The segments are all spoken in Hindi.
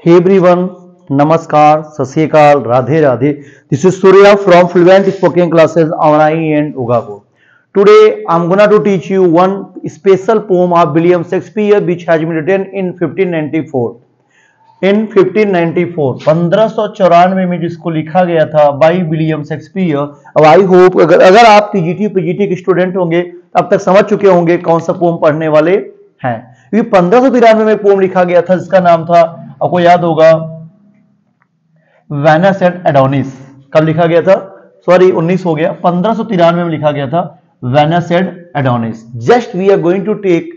Hey everyone, Namaskar, Sat Sri Akal, Radhe Radhe. This is Surya from Fluent Spoken Classes Avanai and Ugapur. Today I'm gonna to teach you one special poem of William Shakespeare which has been written in 1594. In 1594, 1594 में जिसको लिखा गया था बाई विलियम शेक्सपियर। अब आई होप अगर आप टीजीटी पीजीटी के स्टूडेंट होंगे अब तक समझ चुके होंगे कौन सा पोम पढ़ने वाले हैं। क्योंकि 1593 में पोम लिखा गया था जिसका नाम था, आपको याद होगा, वेनस एंड एडोनिस। कब लिखा गया था? सॉरी 19 हो गया, 1593 में लिखा गया था Venus and Adonis. Just we are going to take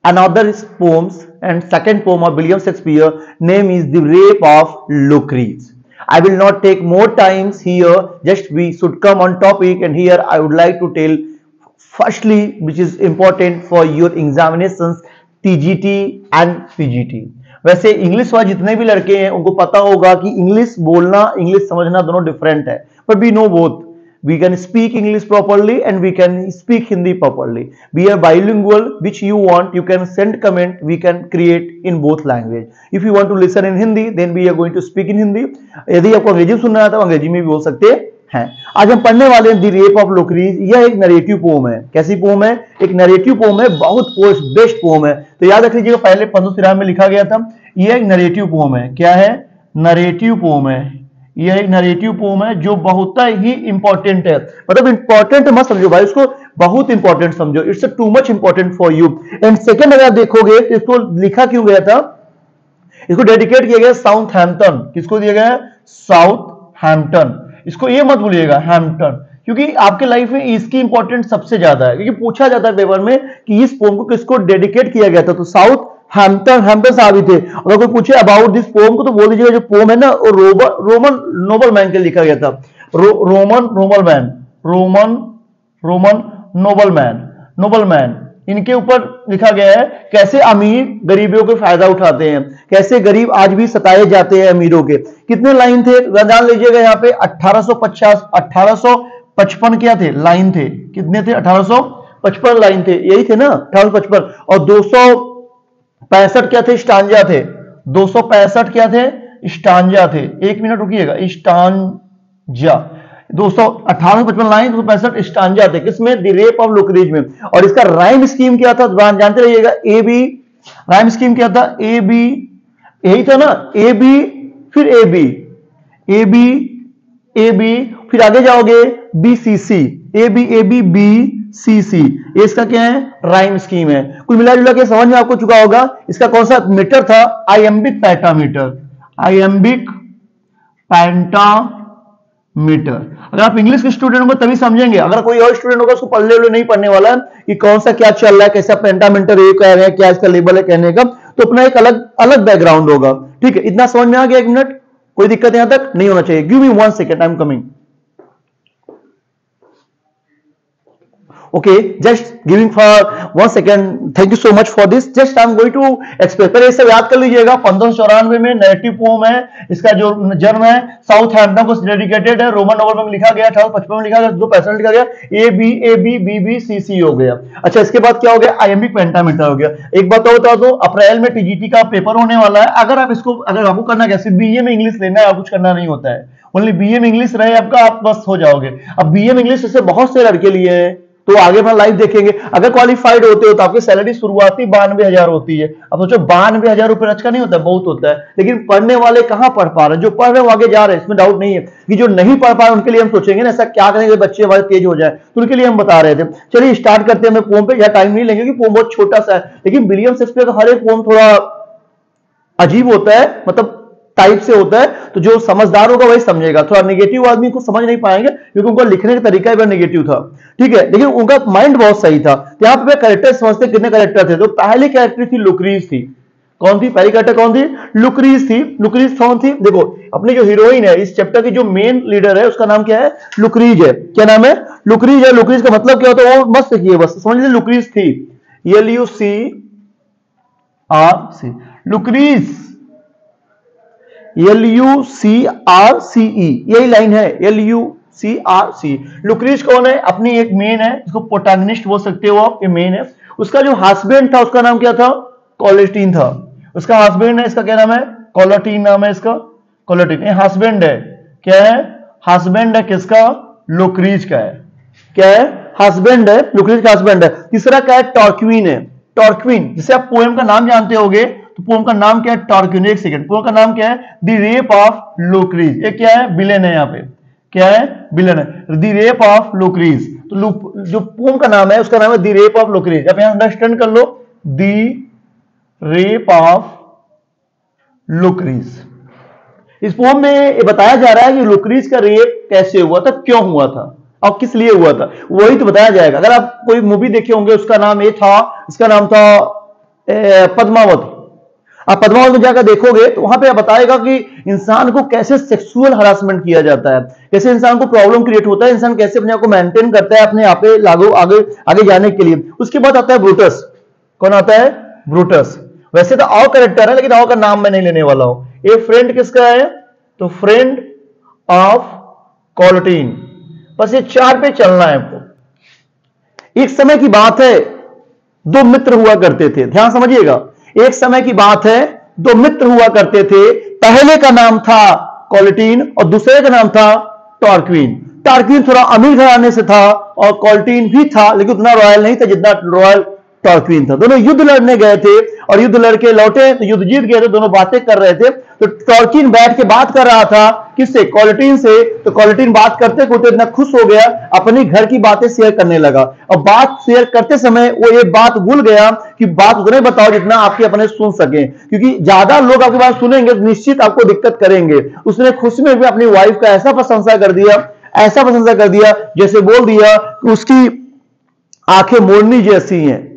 another poems and second poem of William Shakespeare, name is The Rape of Lucrece. I will not take more times here, just we should come on topic, and here I would like to tell firstly which is important for your examinations TGT and PGT। वैसे इंग्लिश वाले जितने भी लड़के हैं उनको पता होगा कि इंग्लिश बोलना इंग्लिश समझना दोनों डिफरेंट है, but we know both. We can speak English properly and we can speak Hindi properly. We are bilingual, which you want, you can send comment, we can create in both language. If you want to listen in Hindi, then we are going to speak in Hindi. यदि आपको अंग्रेजी सुनना है तो अंग्रेजी में भी बोल सकते हैं। आज हम पढ़ने वाले हैं द रेप ऑफ लुक्रीज। यह एक नरेटिव पोम है। कैसी पोम है? एक नरेटिव पोम है, बहुत बेस्ट पोम है। तो याद रख लीजिएगा, पहले 1593 में लिखा गया था। यह एक नरेटिव पोम है। क्या है? नरेटिव पोम है। यह एक नरेटिव पोम है जो बहुत ही इंपॉर्टेंट है। मतलब इंपॉर्टेंट मत समझो भाई, उसको बहुत इंपॉर्टेंट समझो। It's too much important for you. And second, अगर आप देखोगे तो इसको लिखा क्यों गया था? इसको डेडिकेट किया गया साउथहैम्पटन। किसको दिया गया? साउथहैम्पटन। इसको ये मत भूलिएगा, हैम्पटन, क्योंकि आपके लाइफ में इसकी इंपॉर्टेंस सबसे ज्यादा है। क्योंकि पूछा जाता है पेपर में कि इस पोम को किसको डेडिकेट किया गया था, तो साउथ हैम्पटन साहब ही थे। अगर कोई पूछे अबाउट दिस पोम को तो बोल दीजिएगा जो पोम है ना वो रोमन नोबल मैन के लिखा गया था। रोमन नोबल मैन इनके ऊपर लिखा गया है कैसे अमीर गरीबियों के फायदा उठाते हैं, कैसे गरीब आज भी सताए जाते हैं अमीरों के। कितने लाइन थे जान लीजिएगा यहाँ पे? 1855 क्या थे? लाइन थे। कितने थे? 1855 लाइन थे, यही थे ना 1855। और 265 क्या थे? स्टांजा थे। 265 क्या थे? स्टांजा थे। एक मिनट रुकिएगा, स्टांजा 1855 लाइन, 265 स्टांजा थे। किसमें? द रेप ऑफ लुक्रीज में। और इसका राइम स्कीम क्या था जानते रहिएगा। ए बी, राइम स्कीम क्या था? ए बी, यही था ना, ए बी फिर A B, A B A B, फिर आगे जाओगे B C C, A B B C C. ये इसका क्या है? राइम स्कीम है। कुल मिला जुला के समझ में आपको चुका होगा। इसका कौन सा मीटर था? आइएम्बिक पेंटामीटर। आइएम्बिक पेंटामीटर। अगर आप इंग्लिश के स्टूडेंट होंगे तभी समझेंगे, अगर कोई और स्टूडेंट होगा उसको पल्ले नहीं पढ़ने वाला है कि कौन सा क्या चल रहा है, कैसा पेंटामीटर ये कह रहे हैं, क्या इसका लेवल है कहने का, तो अपना एक अलग बैकग्राउंड होगा। ठीक है, इतना समझ में आ गया? एक मिनट, कोई दिक्कत यहां तक नहीं होना चाहिए। Give me 1 second, I am coming. Okay, just giving for 1 second. Thank you so much for this. Just I'm going to explain. पर ये सब याद कर लीजिएगा। 1594 में नैरेटिव पोम है। इसका जो जन्म है साउथहैम्पटन को डेडिकेटेड है। रोमन नोबल में लिखा गया, 1855 में लिखा गया, 265 लिखा गया। ए बी सी सी हो गया। अच्छा, इसके बाद क्या हो गया? आइएम्बिक पेंटामीटर हो गया। एक बात तो बता दो, अप्रैल में टीजीटी का पेपर होने वाला है। अगर आपको करना कैसे, बीए में इंग्लिश लेना है, आप कुछ करना नहीं होता है। ओनली बीए में इंग्लिश रहे आपका, आप बस हो जाओगे। अब बीए में इंग्लिश जैसे बहुत से लड़के लिए हैं तो आगे अपना लाइफ देखेंगे। अगर क्वालिफाइड होते हो तो आपकी सैलरी शुरुआती 92,000 होती है। अब सोचो 92,000 रुपए अच्छा नहीं होता, बहुत होता है। लेकिन पढ़ने वाले कहां पढ़ पा रहे हैं? जो पढ़ रहे हैं वो आगे जा रहे हैं, इसमें डाउट नहीं है। कि जो नहीं पढ़ पा रहे उनके लिए हम सोचेंगे ना ऐसा क्या करेंगे बच्चे हमारे तेज हो जाए, तो उनके लिए हम बता रहे थे। चलिए स्टार्ट करते हैं। मैं पोम पे या टाइम नहीं लेंगे क्योंकि पोम बहुत छोटा सा है, लेकिन विलियम शेक्सपियर का हर एक पोम थोड़ा अजीब होता है, मतलब टाइप से होता है। तो जो समझदार होगा वही समझेगा। थोड़ा नेगेटिव आदमी को समझ नहीं पाएंगे क्योंकि उनका लिखने का तरीका भी नेगेटिव था। ठीक है, लेकिन उनका माइंड बहुत सही था। यहाँ पे कैरेक्टर समझते कितने कैरेक्टर थे। तो पहली कैरेक्टर थी लुक्रीज थी। कौन थी? पहली कैरेक्टर कौन थी? लुक्रीज थी। लुक्रीज कौन थी? देखो, अपनी जो हीरोइन है इस चैप्टर की, जो मेन लीडर है उसका नाम क्या है? लुक्रीज है। क्या नाम है? लुक्रीज है। लुक्रीज का मतलब क्या होता है वो मस्त देखिए, बस समझ लीजिए। लुक्रीज थी, LUCRC, लुक्रीज, LUCRCE, यही लाइन है, LUCRC। लुक्रीज कौन है? अपनी एक मेन है, इसको प्रोटैगनिस्ट बोल सकते हो आप, ये मेन है। उसका जो हस्बैंड था उसका नाम क्या था? कॉलेस्टीन था। उसका हस्बैंड है, इसका क्या नाम है? कोलेटीन नाम है इसका, कोलेटीन। ये हस्बैंड है, क्या है? हस्बैंड है किसका? लुक्रीज का है। क्या है? हस्बैंड है, लुक्रीज का हस्बैंड है। तीसरा क्या है? टॉर्क्विन है, टॉर्क्विन। जिसे आप पोएम का नाम जानते होगे, तो पोएम का नाम क्या है? टॉर्क्विन। एक सेकंड, पोएम का नाम क्या है? The rape of Lucrece. ये क्या है? विलेन है यहाँ पे, क्या है? विलेन है, द रेप ऑफ लुक्रीज। तो जो पोएम का नाम है उसका नाम है द रेप ऑफ लुक्रीज। आप यहां अंडरस्टैंड कर लो, द रेप ऑफ लुक्रीज। इस पोएम में ये बताया जा रहा है कि लुक्रीज का रेप कैसे हुआ था, क्यों हुआ था और किस लिए हुआ था, वही तो बताया जाएगा। अगर आप कोई मूवी देखे होंगे, उसका नाम ये था, इसका नाम था पद्मावत। आप पद्मावत में जाकर देखोगे तो वहां पे बताएगा कि इंसान को कैसे सेक्सुअल हरासमेंट किया जाता है, कैसे इंसान को प्रॉब्लम क्रिएट होता है, इंसान कैसे अपने आप को मेंटेन करता है अपने आप पे लागू आगे आगे जाने के लिए। उसके बाद आता है ब्रूटस। कौन आता है? ब्रूटस। वैसे तो और कैरेक्टर है, लेकिन और का नाम मैं नहीं लेने वाला हूं। ये फ्रेंड किसका है? तो फ्रेंड ऑफ कोलेटीन। बस ये 4 पे चलना है आपको। एक समय की बात है, 2 मित्र हुआ करते थे, ध्यान समझिएगा। एक समय की बात है, 2 मित्र हुआ करते थे। पहले का नाम था कोलेटीन और दूसरे का नाम था टॉर्क्विन। टॉर्क्विन थोड़ा अमीर घराने से था और कोलेटीन भी था, लेकिन उतना रॉयल नहीं था जितना रॉयल टॉर्क्विन था। दोनों युद्ध लड़ने गए थे और युद्ध लड़के लौटे तो युद्ध जीत गए थे। दोनों बातें कर रहे थे, तो टॉर्क्विन बैठ के बात कर रहा था किससे? कोलेटीन से। तो कोलेटीन बात करते करते इतना खुश हो गया, अपनी घर की बातें शेयर करने लगा। और बात शेयर करते समय वो ये बात भूल गया कि बात उतने बताओ जितना आपके अपने सुन सके, क्योंकि ज्यादा लोग आपकी बात सुनेंगे तो निश्चित आपको दिक्कत करेंगे। उसने खुशी में भी अपनी वाइफ का ऐसा प्रशंसा कर दिया, ऐसा प्रशंसा कर दिया, जैसे बोल दिया कि उसकी आंखें मोरनी जैसी हैं,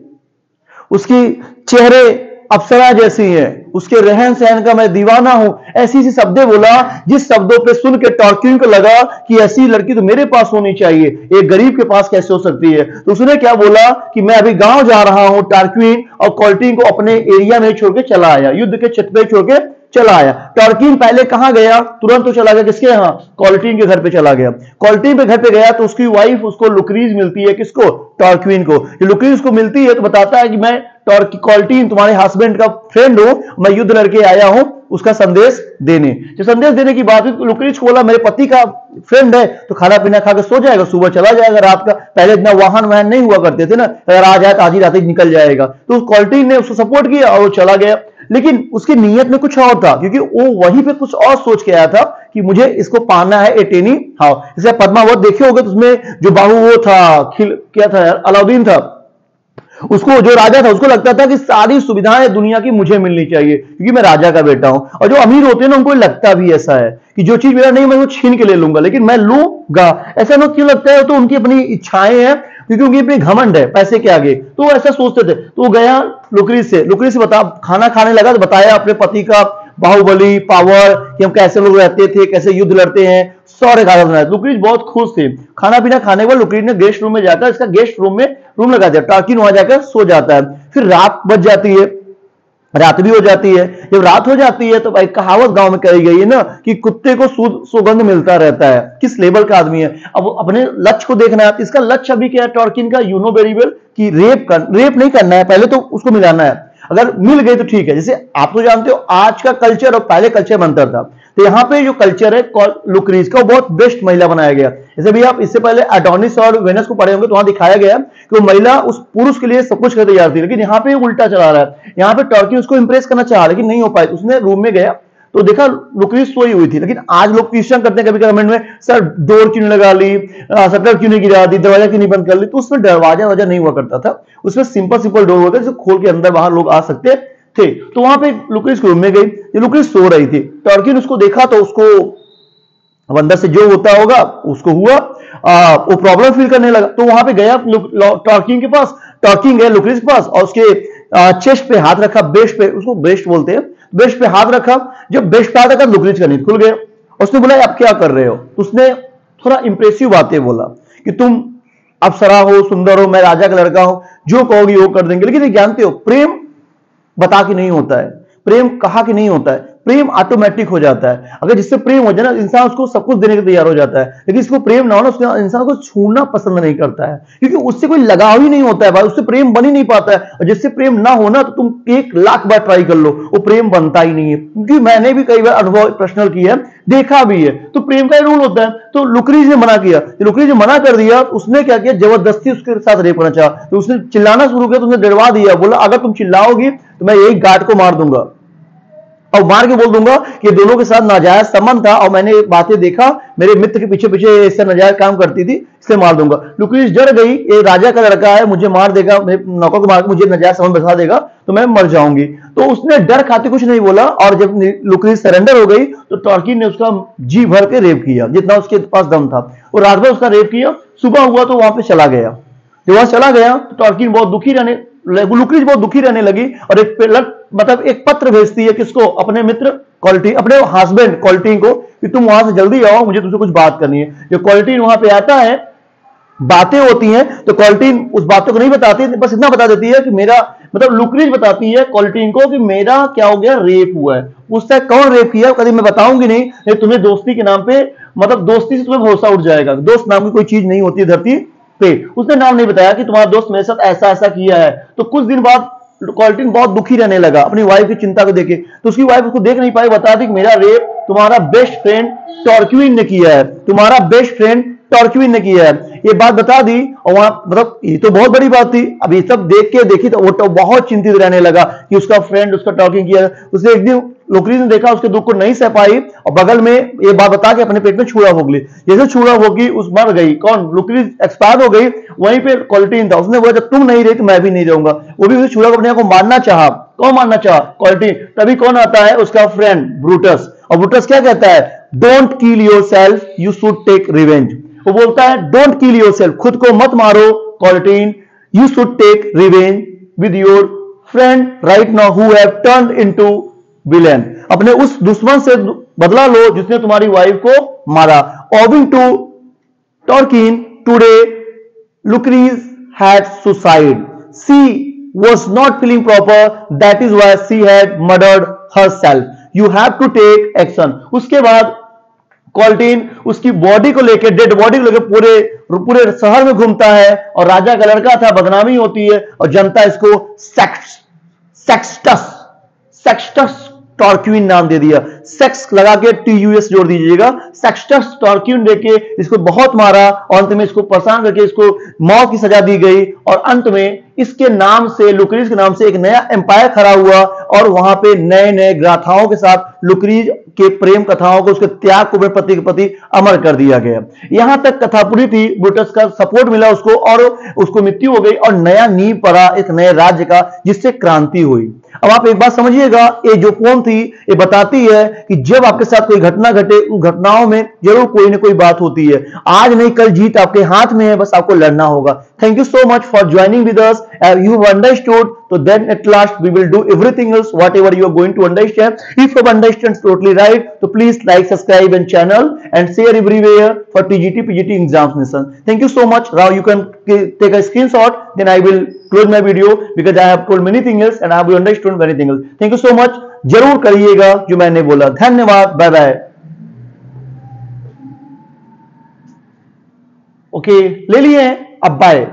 उसकी चेहरे अप्सरा जैसी है, उसके रहन सहन का मैं दीवाना हूं। ऐसी शब्दें बोला जिस शब्दों पे सुन के टॉर्क्विन को लगा कि ऐसी लड़की तो मेरे पास होनी चाहिए, एक गरीब के पास कैसे हो सकती है। तो उसने क्या बोला कि मैं अभी गांव जा रहा हूं टॉर्क्विन, और कोलेटीन को अपने एरिया में छोड़ के चला आया, युद्ध के छत पे छोड़ के चला आया। टॉर्क्विन पहले कहां गया? तुरंत तो चला गया किसके यहां? कोलेटीन के घर पे चला गया। कोलेटीन के घर पे गया तो उसकी वाइफ उसको लुक्रीज मिलती है। किसको? टॉर्क्विन को। लुक्रीज को मिलती है तो बताता है कि मैं कोलेटीन तुम्हारे हस्बैंड का फ्रेंड हूं, मैं युद्ध लड़के आया हूं उसका संदेश देने। जो संदेश देने की बात हुई, लुक्रीज को बोला मेरे पति का फ्रेंड है तो खाना पीना खा के सो जाएगा, सुबह चला जाएगा रात का। पहले इतना वाहन वाहन नहीं हुआ करते थे ना, अगर आ जाए तो आधी रात निकल जाएगा। तो कोलेटीन ने उसको सपोर्ट किया और वो चला गया। लेकिन उसकी नीयत में कुछ और था, क्योंकि वो वहीं पे कुछ और सोच के आया था कि मुझे इसको पाना है एटेनी हाउ। जैसे पद्मावत देखे होगे तो उसमें जो बाहु वो था, क्या था यार, अलाउद्दीन था। उसको जो राजा था उसको लगता था कि सारी सुविधाएं दुनिया की मुझे मिलनी चाहिए क्योंकि मैं राजा का बेटा हूं। और जो अमीर होते हैं ना उनको लगता भी ऐसा है कि जो चीज मेरा नहीं मैं वो छीन के ले लूंगा, लेकिन मैं लूंगा। ऐसा ना क्यों लगता है? तो उनकी अपनी इच्छाएं हैं, क्योंकि उनकी अपनी घमंड है पैसे के आगे, तो ऐसा सोचते थे। तो वो गया लुक्रीज से बता खाना खाने लगा तो बताया अपने पति का बाहुबली पावर कि हम कैसे लोग रहते थे, कैसे युद्ध लड़ते हैं, सारे गाना सुनाया। लुक्रीज बहुत खुश थे। खाना पीना खाने के बाद लुक्रीज ने गेस्ट रूम में जाकर इसका गेस्ट रूम में रूम लगा दिया। टॉर्क्विन वहां जाकर सो जाता है। फिर रात बच जाती है, रात भी हो जाती है। जब रात हो जाती है तो भाई कहावत गांव में कही गई है ना कि कुत्ते को सुगंध मिलता रहता है, किस लेवल का आदमी है। अब अपने लक्ष्य को देखना है। इसका लक्ष्य अभी क्या है टॉर्क्विन का? यू नो वेरी वेल कि रेप नहीं करना है, पहले तो उसको मिलाना है। अगर मिल गई तो ठीक है। जैसे आप तो जानते हो आज का कल्चर और पहले कल्चर में अंतर था, तो यहाँ पे जो कल्चर है लुक्रीज का वो बहुत बेस्ट महिला बनाया गया। जैसे भी आप इससे पहले एडोनिस और वेनस को पढ़े होंगे तो वहां दिखाया गया कि वो महिला उस पुरुष के लिए सब कुछ करने तैयार थी, लेकिन यहाँ पे उल्टा चला रहा है। यहाँ पे टॉर्क्विन उसको इंप्रेस करना चाहा लेकिन नहीं हो पाया। उसने रूम में गया तो देखा लुक्रीज सोई हुई थी। लेकिन आज लोग क्वेश्चन करते हैं कभी कमेंट में, सर डोर क्यों नहीं लगा ली, शटर क्यों नहीं गिरा दी, दरवाजा क्यों नहीं बंद कर ली? तो उसमें दरवाजा नहीं हुआ करता था, उसमें सिंपल डोर होता जो खोल के अंदर बाहर लोग आ सकते थे। तो वहां पे लुक्रीज के रूम में गई, लुक्रीज सो रही थी। टॉर्क्विन उसको देखा तो उसको अंदर से जो होता होगा उसको हुआ, वो प्रॉब्लम फील करने लगा। तो वहां पे गया टॉर्क्विन के पास, टॉर्क्विन गया लुक्रीज के पास और उसके चेस्ट पे हाथ रखा, ब्रेस्ट पे, उसको ब्रेस्ट बोलते हैं, ब्रेस्ट पे हाथ रखा। जब ब्रेस्ट पे हाथ रखा लुक्रीज का नींद खुल गया। उसने बोला आप क्या कर रहे हो? उसने थोड़ा इंप्रेसिव बातें बोला कि तुम अप्सरा हो, सुंदर हो, मैं राजा का लड़का हूं, जो कहोगी वो कर देंगे। लेकिन जानते हो प्रेम बता के नहीं होता है, प्रेम कहा कि नहीं होता है, प्रेम ऑटोमेटिक हो जाता है। अगर जिससे प्रेम हो जाए ना, इंसान उसको सब कुछ देने के तैयार हो जाता है, लेकिन इसको प्रेम ना हो ना, उसको इंसान को छूना पसंद नहीं करता है, क्योंकि उससे कोई लगाव ही नहीं होता है भाई, उससे प्रेम बन ही नहीं पाता है। और जिससे प्रेम ना हो ना, तो तुम 1 लाख बार ट्राई कर लो, वो प्रेम बनता ही नहीं है। क्योंकि मैंने भी कई बार अनुभव पर्सनल किया है, देखा भी है। तो प्रेम का रूल होता है। तो लुकरीज ने मना किया, लुकरीज ने मना कर दिया, उसने क्या किया, जबरदस्ती उसके साथ रेप करना चाहा। तो उसने चिल्लाना शुरू किया, तो उसने डरवा दिया, बोला अगर तुम चिल्लाओगी तो मैं यही गार्ड को मार दूंगा और मार के बोल दूंगा कि दोनों के साथ नाजायज संबंध था और मैंने बातें देखा, मेरे मित्र के पीछे पीछे इससे नाजायज काम करती थी, इसलिए मार दूंगा। लुकरीज डर गई, ये राजा का लड़का है, मुझे मार देगा, मेरे नौकर को मार के मुझे नाजायज संबंध बैठा देगा तो मैं मर जाऊंगी। तो उसने डर खाते कुछ नहीं बोला, और जब लुकरीज सरेंडर हो गई तो टॉर्किन ने उसका जी भर के रेप किया, जितना उसके पास दम था। और रात भर उसका रेप किया, सुबह हुआ तो वहां पे चला गया। जब वहां चला गया तो टॉर्किन बहुत दुखी रहने, लुकरीज बहुत दुखी रहने लगी, और एक पत्र भेजती है किसको, अपने मित्र क्वालिटी, अपने हस्बैंड क्वालिटी को, कि तुम वहां से जल्दी आओ, मुझे तुमसे कुछ बात करनी है। जब क्वालिटी वहां पे आता है, बातें होती हैं, तो क्वालिटी उस बातों को नहीं बताती, बस इतना बता देती है कि मेरा, मतलब लुकरीज बताती है क्वालिटी को कि मेरा क्या हो गया, रेप हुआ है। उससे कौन रेप किया, कभी मैं बताऊंगी नहीं, तुम्हें दोस्ती के नाम पे, मतलब दोस्ती से तुम्हें भरोसा उठ जाएगा। दोस्त नाम की कोई चीज नहीं होती धरती पे। उसने नाम नहीं बताया कि तुम्हारा दोस्त मेरे साथ ऐसा ऐसा किया है। तो कुछ दिन बाद क्वालिटी बहुत दुखी रहने लगा अपनी वाइफ की चिंता को देखे। तो उसकी वाइफ उसको देख नहीं पाई, बता दी कि मेरा रेप तुम्हारा बेस्ट फ्रेंड टॉर्क्विन ने किया है, तुम्हारा बेस्ट फ्रेंड टॉर्क्विन ने किया है, ये बात बता दी। और वहां, मतलब ये तो बहुत बड़ी बात थी। अब ये सब देख के देखी तो वो तो बहुत चिंतित रहने लगा कि उसका फ्रेंड उसका टॉर्किंग किया। उसने एक दिन लुकरीज ने देखा, उसके दुख को नहीं सह पाई, और बगल में ये बात बता के अपने पेट में छुरा भोग ली। जैसे छुरा भोगी, उस मर गई, कौन, लुकरीज एक्सपायर हो गई। वहीं पे क्वालिटी था, उसने बोला जब तुम नहीं रही तो मैं भी नहीं रहूंगा। वो भी उस छुरा को अपने को मारना चाहा। कौन मारना चाहा, क्वालिटी। तभी कौन आता है, उसका फ्रेंड ब्रूटस। और ब्रूटस क्या कहता है, don't kill yourself, you should take revenge. वो बोलता है डोंट किल योरसेल्फ, खुद को मत मारो Collatine, you should take revenge with your friend right now who have turned into villain. अपने उस दुश्मन से बदला लो जिसने तुम्हारी वाइफ को मारा। Owing to Tarquin today Lucrece had suicide, she was not feeling proper, that is why she had murdered herself, you have to take action। उसके बाद क्वालिटीन उसकी बॉडी को लेकर, डेड बॉडी को लेकर पूरे पूरे शहर में घूमता है, और राजा का लड़का था, बदनामी होती है, और जनता इसको सेक्सटस सेक्सटस टॉर्क्विन नाम दे दिया। सेक्स लगा के TUS जोड़ दीजिएगा, सेक्सटस टॉर्क्विन देके इसको बहुत मारा, और अंत में इसको परेशान करके इसको मौत की सजा दी गई। और अंत में इसके नाम से, लुकरीज के नाम से एक नया एम्पायर खड़ा हुआ, और वहां पे नए नए गाथाओं के साथ लुकरीज के प्रेम कथाओं को, उसके त्याग को पति के प्रति अमर कर दिया गया। यहां तक कथा पूरी थी, ब्रूटस का सपोर्ट मिला उसको, और उसको मृत्यु हो गई, और नया नींव पड़ा एक नए राज्य का, जिससे क्रांति हुई। अब आप एक बात समझिएगा, ये जो पोम थी ये बताती है कि जब आपके साथ कोई घटना घटे, उन घटनाओं में जरूर कोई ना कोई बात होती है। आज नहीं कल जीत आपके हाथ में है, बस आपको लड़ना होगा। Thank you so much for joining with us. You have understood, so then at last we will do everything else whatever you are going to understand. If you understand totally right, so please like, subscribe and channel and share everywhere for TGT PGT examination. Thank you so much. Now you can take a screenshot, then I will close my video because I have told many things else and I have understood many things else. Thank you so much. जरूर करिएगा जो मैंने बोला। धन्यवाद, बाय बाय। ओके, ले लिए, अब बाय।